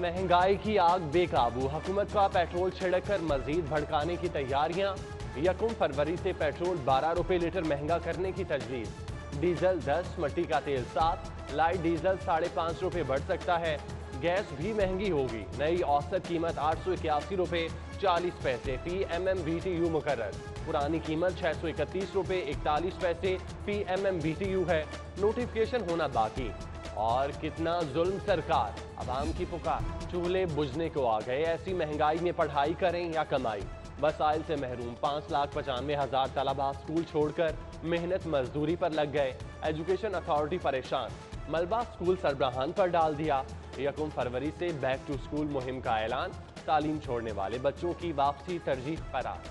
महंगाई की आग बेकाबू, हुकूमत का पेट्रोल छिड़क कर मजीद भड़काने की तैयारियां। 1 फरवरी से पेट्रोल 12 रुपए लीटर महंगा करने की तजवीज़। डीजल 10, मिट्टी का तेल 7, लाइट डीजल 5.5 रुपए बढ़ सकता है। गैस भी महंगी होगी, नई औसत कीमत 881 रुपए 40 पैसे फी MMBTU मुकर्रर। पुरानी कीमत 631 रुपए 41 पैसे फी MMBTU है। नोटिफिकेशन होना बाकी। और कितना जुल्म सरकार, आवाम की पुकार। चूल्हे बुझने को आ गए, ऐसी महंगाई में पढ़ाई करें या कमाई। वसाइल से महरूम 5,95,000 तलबा स्कूल छोड़कर मेहनत मजदूरी पर लग गए। एजुकेशन अथॉरिटी परेशान, मलबा स्कूल सरबराहान पर डाल दिया। 1 फरवरी से बैक टू स्कूल मुहिम का ऐलान, तालीम छोड़ने वाले बच्चों की वापसी तरजीह करार।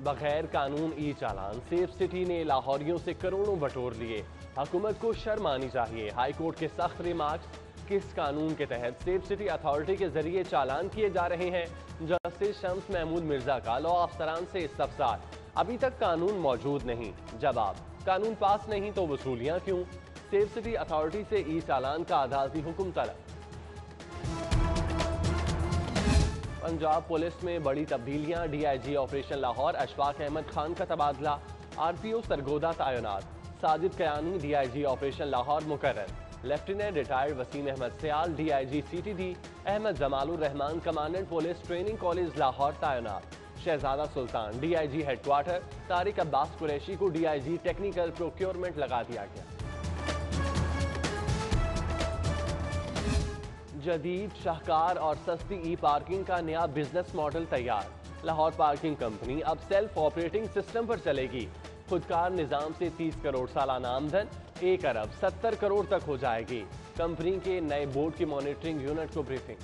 बगैर कानून ई चालान, सेफ सिटी ने लाहौरियों से करोड़ों बटोर लिए। हुकूमत को शर्म आनी चाहिए। हाई कोर्ट के सख्त रिमार्क्स। किस कानून के तहत सेफ सिटी अथॉरिटी के जरिए चालान किए जा रहे हैं? जस्टिस शम्स महमूद मिर्जा का लॉ अफसरान से इस्तफसार। अभी तक कानून मौजूद नहीं। जवाब, कानून पास नहीं तो वसूलियां क्यों? सेफ सिटी अथॉरिटी से ई चालान का अदालती हुक्म तलब। पंजाब पुलिस में बड़ी तब्दीलियां, DIG ऑपरेशन लाहौर अशफाक अहमद खान का तबादला। RPO सरगोदा तैनात, साजिद कयानी DIG ऑपरेशन लाहौर मुकर्रर। Lieutenant retired Waseem Ahmad Sial DIG CTD, Ahmad Jamalur Rehman commandant police training college Lahore तैनात। शहजादा सुल्तान DIG हेडक्वार्टर, तारिक अब्बास कुरैशी को DIG टेक्निकल प्रोक्योरमेंट लगा दिया गया। जदीद, शाहकार और सस्ती ई पार्किंग का नया बिजनेस मॉडल तैयार। लाहौर पार्किंग कंपनी अब सेल्फ ऑपरेटिंग सिस्टम पर चलेगी। खुदकार निजाम से 30 करोड़ सालाना आमदन 1 अरब 70 करोड़ तक हो जाएगी। कंपनी के नए बोर्ड की मॉनिटरिंग यूनिट को ब्रीफिंग।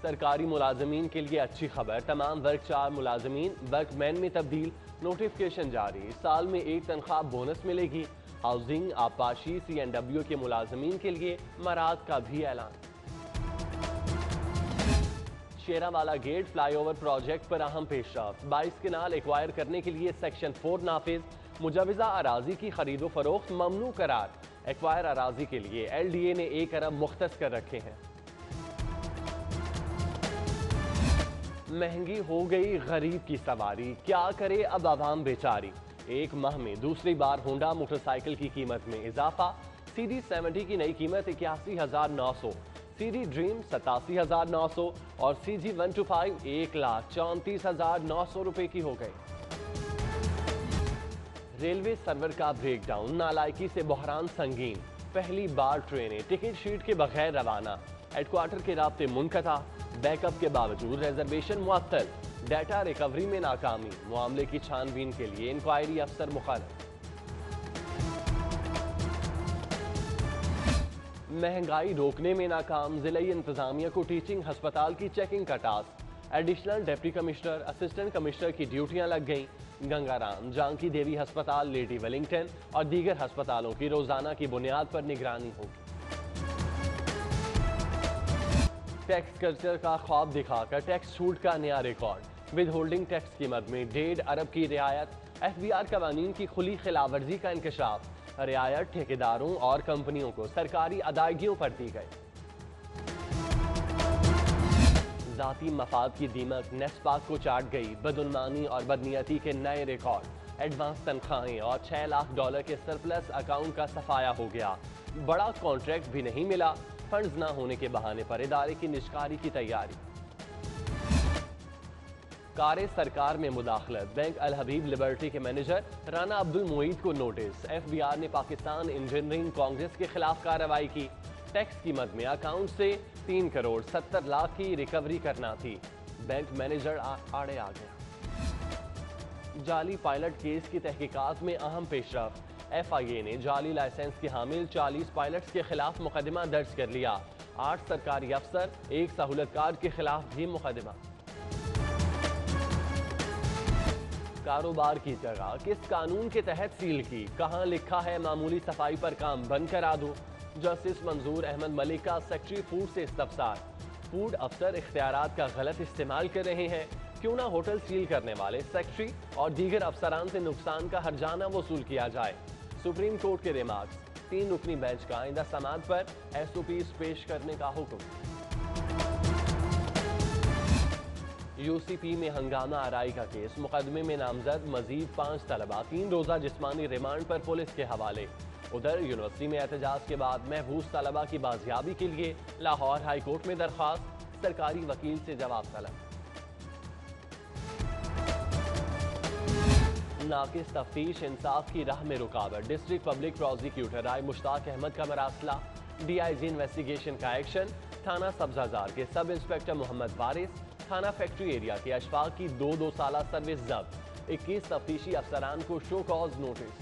सरकारी मुलाजमीन के लिए अच्छी खबर, तमाम वर्ग 4 मुलाजमीन वर्कमैन में तब्दील। नोटिफिकेशन जारी, साल में 1 तनख्वाह बोनस मिलेगी। हाउसिंग, आबपाशी, CNW के मुलाजमीन के लिए मराद का भी ऐलान। शेरावाला गेट फ्लाईओवर प्रोजेक्ट पर अहम पेशरफ्त। 22 केनाल एक्वायर करने के लिए सेक्शन 4 नाफिज। मुजवजा अराजी की खरीदो फरोख्त ममनू करार। एक्वायर अराजी के लिए LDA ने 1 अरब मुख्तस कर रखे हैं। महंगी हो गई गरीब की सवारी, क्या करे अब आवाम बेचारी। 1 माह में दूसरी बार होंडा मोटरसाइकिल की कीमत में इजाफा। CD 70 की नई कीमत 81,900, CD ड्रीम 87,900 और CG 125 1,34,900 रुपए की हो गई। रेलवे सर्वर का ब्रेकडाउन, नालायकी से बहरान संगीन। पहली बार ट्रेनें टिकट शीट के बगैर रवाना। हेडक्वार्टर के राब्ते मुनक़ता, बैकअप के बावजूद रिजर्वेशन मुअत्तल। डाटा रिकवरी में नाकामी, मामले की छानबीन के लिए इंक्वायरी अफसर मुक़र्रर। महंगाई रोकने में नाकाम, जिला इंतजामिया को टीचिंग हस्पताल की चेकिंग का task. Additional deputy commissioner, assistant commissioner की ड्यूटियां लग गईं। गंगाराम, जानकी देवी अस्पताल, लेडी वेलिंगटन और दीगर अस्पतालों की रोजाना की बुनियाद पर निगरानी होगी। टैक्स कल्चर का ख्वाब दिखाकर टैक्स छूट का नया रिकॉर्ड। विद होल्डिंग टैक्स कीमत में 1.5 अरब की रियायत। FBR कवानीन की खुली खिलाफवर्जी का इंकशाफ। रियायत ठेकेदारों और कंपनियों को सरकारी अदायगियों पर दी गई। जाती मफाद की दीमक नेस्पाक को चाट गई। बदउनवानी और बदनीयती के नए रिकॉर्ड। एडवांस तनख्वाहें और $6 लाख के सरप्लस अकाउंट का सफाया हो गया। बड़ा कॉन्ट्रैक्ट भी नहीं मिला। फंड्स ना होने के बहाने पर इदारे की निष्कारी की तैयारी। कारे सरकार में मुदाखलत, बैंक अल हबीब लिबर्टी के मैनेजर राना अब्दुल मुईद को नोटिस। FBR ने पाकिस्तान इंजीनियरिंग कांग्रेस के खिलाफ कार्रवाई की। टैक्स कीमत में अकाउंट से 3 करोड़ 70 लाख की रिकवरी करना थी। बैंक मैनेजर आड़े आ गया। जाली पायलट केस की तहकीकात में अहम पेशरफ्त। FIA ने जाली लाइसेंस के हामिल 40 पायलट्स के खिलाफ मुकदमा दर्ज कर लिया। 8 सरकारी अफसर, 1 सहूलतकार के खिलाफ भी मुकदमा। कारोबार की जगह किस कानून के तहत सील की, कहां लिखा है मामूली सफाई पर काम बंद करा दो। जस्टिस मंजूर अहमद मलिक का सेक्रेटरी फूड से इस्तफसार। फूड अफसर इख्तियारात का गलत इस्तेमाल कर रहे हैं, क्यों ना होटल सील करने वाले सेक्रेटरी और दीगर अफसरान से नुकसान का हर्जाना वसूल किया जाए। सुप्रीम कोर्ट के रिमार्क्स, 3 रुकनी बेंच का आइंदा समाअत पर SOPs पेश करने का हुक्म। UCP में हंगामा आराई का केस, मुकदमे में नामजद मजीद 5 तलबा 3 रोजा जिस्मानी रिमांड पर पुलिस के हवाले। उधर यूनिवर्सिटी में एहतजाज के बाद महबूस तलबा की बाजियाबी के लिए लाहौर हाई कोर्ट में दरख्वास्त, सरकारी वकील से जवाब तलब। नाकिस तफ्तीश इंसाफ की राह में रुकावट, डिस्ट्रिक्ट पब्लिक प्रोसिक्यूटर राय मुश्ताक अहमद का मरासला, DIG इन्वेस्टिगेशन का एक्शन, थाना सब्जाजार के सब इंस्पेक्टर मोहम्मद वारिस, थाना फैक्ट्री एरिया के अशफाक की 2 साला सर्विस जब्त, 21 तफ्तीशी अफसरान को शो कॉज नोटिस।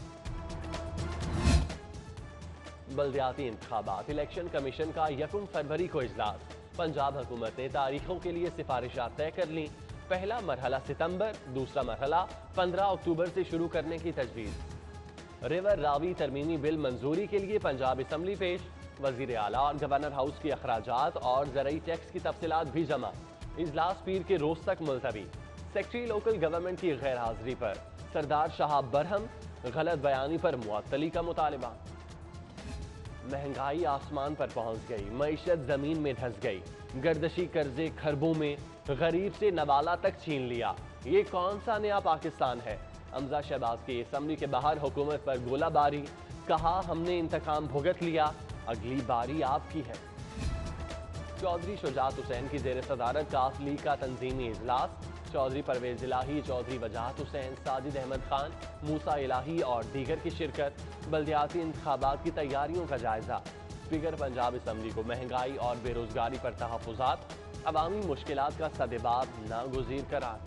बल्दियाती इंतखाबात, इलेक्शन कमीशन का 1 फरवरी को इजलास, पंजाब हुकूमत ने तारीखों के लिए सिफारिशात तय कर ली। पहला मरहला सितंबर, दूसरा मरहला 15 अक्टूबर से शुरू करने की तजवीज़। रिवर रावी तरमीमी बिल मंजूरी के लिए पंजाब असम्बली पेश, वजीर आला और गवर्नर हाउस की अखराजात और ज़रई टैक्स की तफसीलात भी जमा। इजलास पीर के रोज तक मुलतवी। सेक्रेटरी लोकल गवर्नमेंट की गैर हाजिरी पर सरदार शहाब बरहम, गलत बयानी पर मुअत्तली का मुतालबा। महंगाई आसमान पर पहुंच गई, मईशत जमीन में धंस गई, गर्दशी कर्जे खरबों में, गरीब से नवाला तक छीन लिया। ये कौन सा नया पाकिस्तान है? हमजा शहबाज की असम्बली के बाहर हुकूमत पर गोलाबारी, कहा हमने इंतकाम भुगत लिया, अगली बारी आपकी है। चौधरी शुजात हुसैन की जेर सदारत काफ लीग का तंजीमी इजलास, चौधरी परवेज इलाही, चौधरी वजाहत हुसैन, साजिद अहमद खान, मूसा इलाही और दीगर की शिरकत। बल्दियाती इंतखाबात की तैयारियों का जायजा, स्पीकर पंजाब असम्बली को महंगाई और बेरोजगारी पर तहफ़्फ़ुज़ात, अवामी मुश्किलात का सदेबाब नागुज़ीर करार।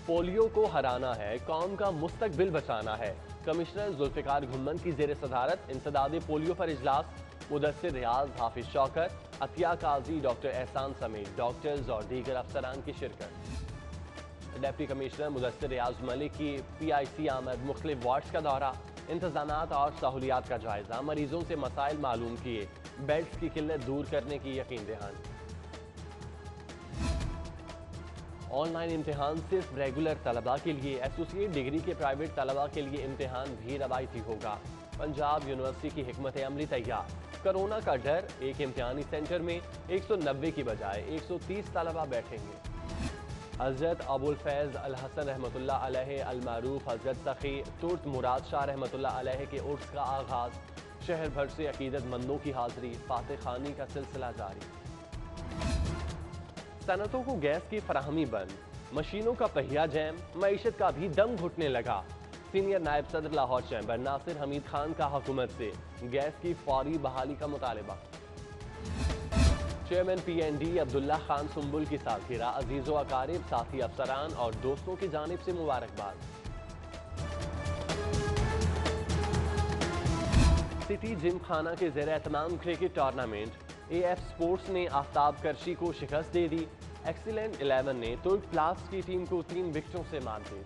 पोलियो को हराना है, कौम का मुस्तकबिल बचाना है, कमिश्नर जुल्फ़िकार घुम्मन की जेर सदारत इंसदाद पोलियो पर इजलास, मुदस्सिर रियाज, हाफिज शौकत, अतिया काजी, डॉक्टर एहसान समेत डॉक्टर्स और दीगर अफसरान की शिरकत। डिप्टी कमिश्नर मुदस्सिर रियाज मलिक की PIC आमद, मुख्तलिफ वार्ड्स का दौरा, इंतजामात और सहूलियात का जायजा, मरीजों से मसाइल मालूम किए, बेड्स की किल्लत दूर करने की यकीन दहानी। ऑनलाइन इम्तिहान सिर्फ रेगुलर तलबा के लिए, एसोसिएट डिग्री के प्राइवेट तलबा के लिए इम्तिहान भी रवायती होगा। पंजाब यूनिवर्सिटी की हिकमत अमली तैयार, कोरोना का डर, एक इम्तिहानी सेंटर में 190 की बजाय 130 तलबा बैठेंगे। हज़रत अबुल फैज़ अल हसन रहमतुल्लाह अलैह अल मारूफ हज़रत सखी तुर्त मुराद शाह रहमतुल्लाह अलैह के उर्स का आगाज़, शहर भर से अकीदतमंदों की हाज़िरी, फातह खानी का सिलसिला जारी। सनतों को गैस की फराहमी बंद, मशीनों का पहिया जैम, मईशत का भी दम घुटने लगा। सीनियर नायब सदर लाहौर चैम्बर नासिर हमीद खान का हुकूमत से गैस की फौरी बहाली का मुतालबा। चेयरमैन PND अब्दुल्ला खान सुंबुल की सालगिरह, अजीज़ो अकारिब, साथी अफसरान और दोस्तों की जानिब से मुबारकबाद। सिटी जिम खाना के ज़ेर एहतमाम क्रिकेट टूर्नामेंट, AF स्पोर्ट्स ने आफ्ताब करशी को शिकस्त दे दी। एक्सीलेंट 11 ने तुर्क प्लास की टीम को 3 विकेटों से मात दी।